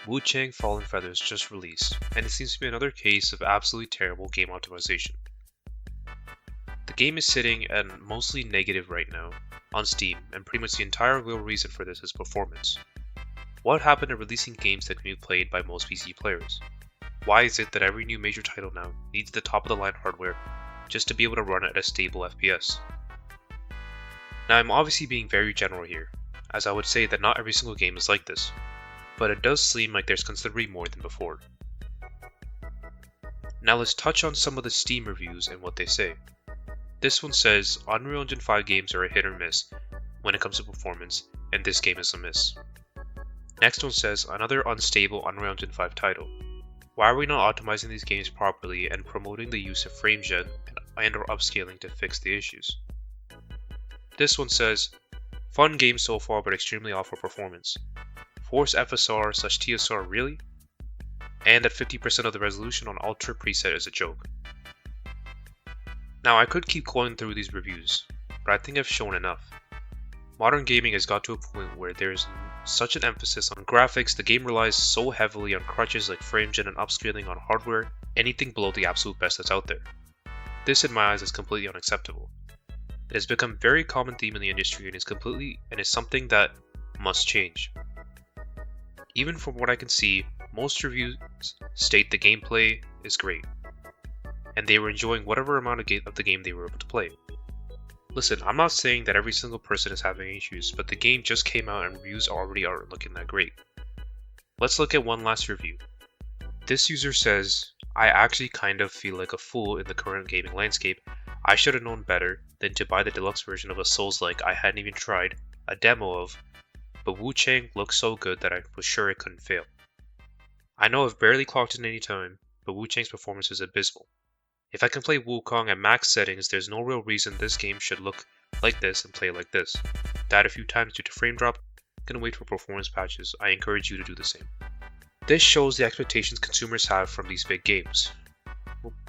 Wuchang Fallen Feathers just released, and it seems to be another case of absolutely terrible game optimization. The game is sitting at mostly negative right now on Steam, and pretty much the entire real reason for this is performance. What happened to releasing games that can be played by most PC players? Why is it that every new major title now needs the top of the line hardware just to be able to run at a stable FPS? Now I'm obviously being very general here, as I would say that not every single game is like this, but it does seem like there's considerably more than before. Now let's touch on some of the Steam reviews and what they say. This one says Unreal Engine 5 games are a hit or miss when it comes to performance, and this game is a miss. Next one says another unstable Unreal Engine 5 title. Why are we not optimizing these games properly and promoting the use of FrameJet and or upscaling to fix the issues? This one says, fun game so far but extremely awful performance. Force FSR/TSR really? And that 50% of the resolution on Ultra preset is a joke. Now I could keep going through these reviews, but I think I've shown enough. Modern gaming has got to a point where there is such an emphasis on graphics, the game relies so heavily on crutches like FrameJet and upscaling on hardware, anything below the absolute best that's out there. This in my eyes is completely unacceptable. It has become a very common theme in the industry and is something that must change. Even from what I can see, most reviews state the gameplay is great, and they were enjoying whatever amount of the game they were able to play. Listen, I'm not saying that every single person is having issues, but the game just came out and reviews already aren't looking that great. Let's look at one last review. This user says, I actually kind of feel like a fool in the current gaming landscape. I should have known better than to buy the deluxe version of a Souls-like I hadn't even tried a demo of, but Wuchang looks so good that I was sure it couldn't fail. I know I've barely clocked in any time, but Wuchang's performance is abysmal. If I can play Wuchang at max settings, there's no real reason this game should look like this and play like this. Died a few times due to frame drop, gonna wait for performance patches. I encourage you to do the same. This shows the expectations consumers have from these big games.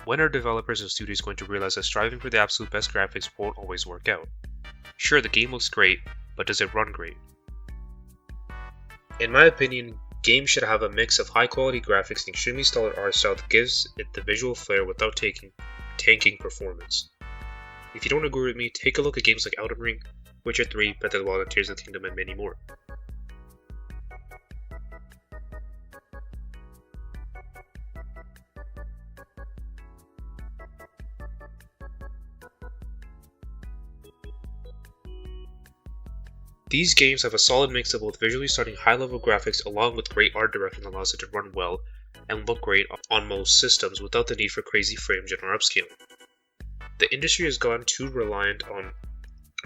When are developers and studios going to realize that striving for the absolute best graphics won't always work out? Sure, the game looks great, but does it run great? In my opinion, games should have a mix of high quality graphics and extremely solid art style that gives it the visual flair without tanking performance. If you don't agree with me, take a look at games like Elden Ring, Witcher 3, Breath of the Wild, Tears of the Kingdom, and many more. These games have a solid mix of both visually stunning high-level graphics along with great art direction that allows it to run well and look great on most systems without the need for crazy FrameJet or upscaling. The industry has gone too reliant on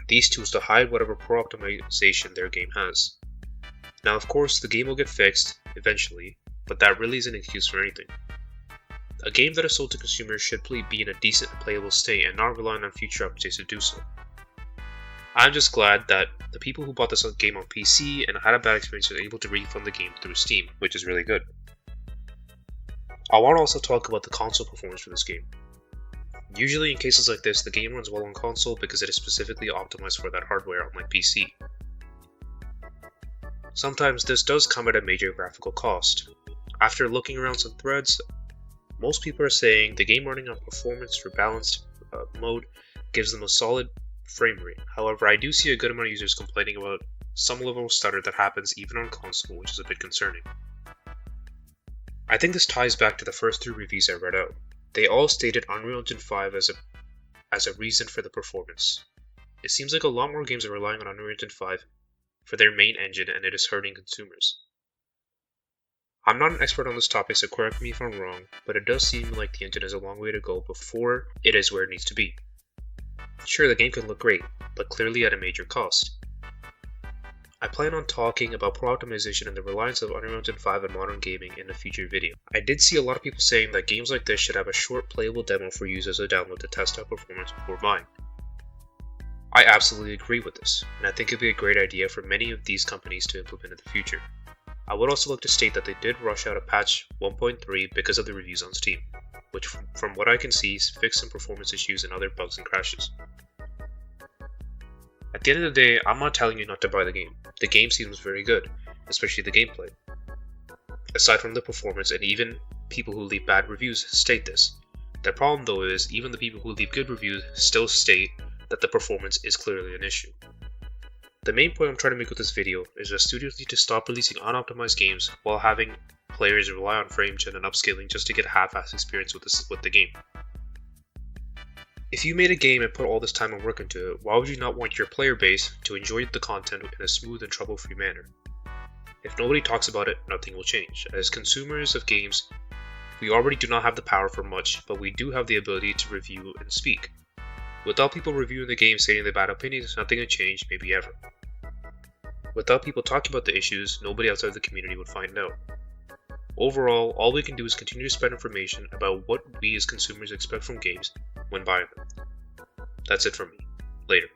these tools to hide whatever poor optimization their game has. Now of course the game will get fixed eventually, but that really isn't an excuse for anything. A game that is sold to consumers should be in a decent and playable state and not relying on future updates to do so. I'm just glad that the people who bought this game on PC and had a bad experience are able to refund the game through Steam, which is really good. I want to also talk about the console performance for this game. Usually in cases like this, the game runs well on console because it is specifically optimized for that hardware unlike PC. Sometimes this does come at a major graphical cost. After looking around some threads, most people are saying the game running on performance or balanced mode gives them a solid frame rate. However, I do see a good amount of users complaining about some level of stutter that happens even on console, which is a bit concerning. I think this ties back to the first 3 reviews I read out. They all stated Unreal Engine 5 as a reason for the performance. It seems like a lot more games are relying on Unreal Engine 5 for their main engine and it is hurting consumers. I'm not an expert on this topic, so correct me if I'm wrong, but it does seem like the engine has a long way to go before it is where it needs to be. Sure, the game can look great, but clearly at a major cost. I plan on talking about poor optimization and the reliance of Unreal Engine 5 in modern gaming in a future video. I did see a lot of people saying that games like this should have a short playable demo for users to download to test out performance before buying. I absolutely agree with this, and I think it would be a great idea for many of these companies to implement in the future. I would also like to state that they did rush out a patch 1.3 because of the reviews on Steam, which from what I can see fixed some performance issues and other bugs and crashes. At the end of the day, I'm not telling you not to buy the game. The game seems very good, especially the gameplay. aside from the performance, and even people who leave bad reviews state this. The problem though is even the people who leave good reviews still state that the performance is clearly an issue. The main point I'm trying to make with this video is that studios need to stop releasing unoptimized games while having players rely on frame gen and upscaling just to get a half-assed experience with the game. If you made a game and put all this time and work into it, why would you not want your player base to enjoy the content in a smooth and trouble-free manner? If nobody talks about it, nothing will change. As consumers of games, we already do not have the power for much, but we do have the ability to review and speak. Without people reviewing the game stating their bad opinions, nothing would change, maybe ever. Without people talking about the issues, nobody outside the community would find out. Overall, all we can do is continue to spread information about what we as consumers expect from games when buying them. That's it from me. Later.